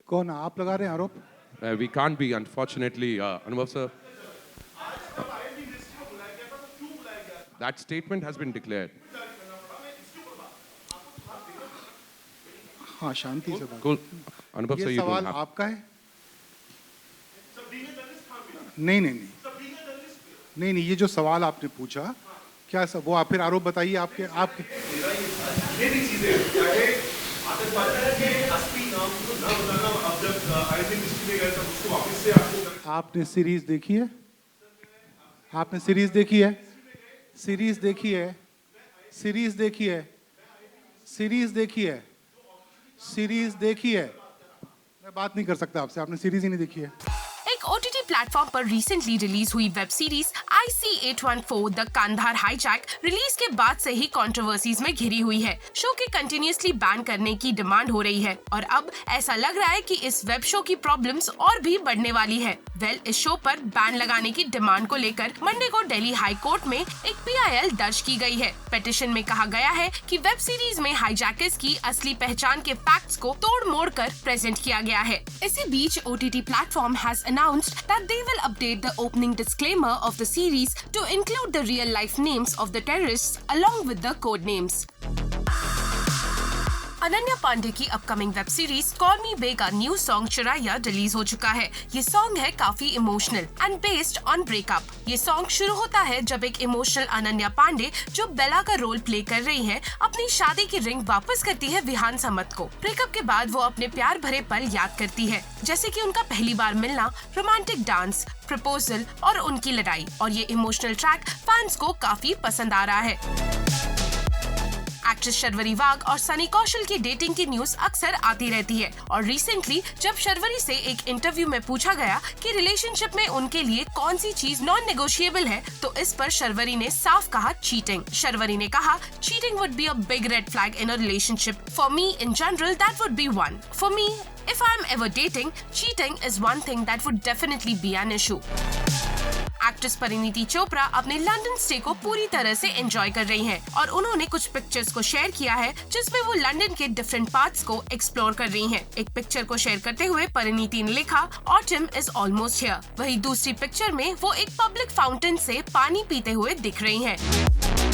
कौन आप लगा रहे हैं आरोप? We can't be, unfortunately, Anubhav sir. That statement has been declared. हाँ, शांति से बात। Cool. Anubhav sir, ये you don't सवाल have. आपका है? नहीं नहीं नहीं नहीं नहीं, ये जो सवाल आपने पूछा, क्या सब वो आप फिर आरोप बताइए आपके आपके ये भी चीजें चाहे आतंकवादियों के असली नाम को न बताना, अब जब आईएनडी हिस्ट्री में गए तब उसको वापस से आपको आपने सीरीज देखी है? आपने सीरीज देखी है? सीरीज देखी है? सीरीज देखी है? सीरीज देखी है? सीरीज देखी है? मैं बात नहीं कर सकता आपसे, आपने सीरीज ही नहीं देखी है। एक OTT प्लेटफॉर्म पर रिसेंटली रिलीज हुई web series IC-814 the Kandahar hijack release के बाद से ही कंट्रोवर्सीज में घिरी हुई है। शो के कंटिन्यूअसली बैन करने की डिमांड हो रही है और अब ऐसा लग रहा है कि इस वेब शो की प्रॉब्लम्स और भी बढ़ने वाली है। इस शो पर बैन लगाने की डिमांड को लेकर मंडे को दिल्ली हाई कोर्ट में एक PIL दर्ज की गई है। पिटीशन में कहा गया है कि वेब सीरीज में हाईजैकर्स की असली पहचान के फैक्ट्स को तोड़-मोड़ कर प्रेजेंट किया गया है। इसी बीच OTT platform has announced that they will update the opening disclaimer of the series to include the real-life names of the terrorists along with the code names. Ananya Pandey की upcoming web series Call Me Bae का new song चुराया release हो चुका है। ये song है काफी emotional and based on breakup. ये सॉन्ग शुरू होता है जब एक इमोशनल अनन्या पांडे, जो बेला का रोल प्ले कर रही है, अपनी शादी की रिंग वापस करती है विहान समत को। ब्रेकअप के बाद वो अपने प्यार भरे पल याद करती है, जैसे कि उनका पहली बार मिलना, रोमांटिक डांस, प्रपोजल और उनकी लड़ाई। और ये इमोशनल ट्रैक फैंस को काफी पसंद आ रहा है। एक्ट्रेस शर्वरी वाघ और सनी कौशल की डेटिंग की न्यूज अक्सर आती रहती है और रिसेंटली जब शर्वरी से एक इंटरव्यू में पूछा गया कि रिलेशनशिप में उनके लिए कौन सी चीज नॉन नेगोशिएबल है, तो इस पर शर्वरी ने साफ कहा चीटिंग। शर्वरी ने कहा cheating would be a big red flag in a relationship. For me in general that would be one. For me if I am ever dating, cheating is one thing that would definitely be an issue. Actress Parineeti Chopra अपने London stay को पूरी तरह से enjoy कर रही हैं और उन्होंने कुछ पिक्चर्स को शेयर किया है जिसमें वो लंदन के डिफरेंट पार्ट्स को एक्सप्लोर कर रही हैं। एक पिक्चर को शेयर करते हुए परिणीति ने लिखा ऑटम इज ऑलमोस्ट हियर। वहीं दूसरी पिक्चर में वो एक पब्लिक फाउंटेन से पानी पीते हुए दिख रही हैं।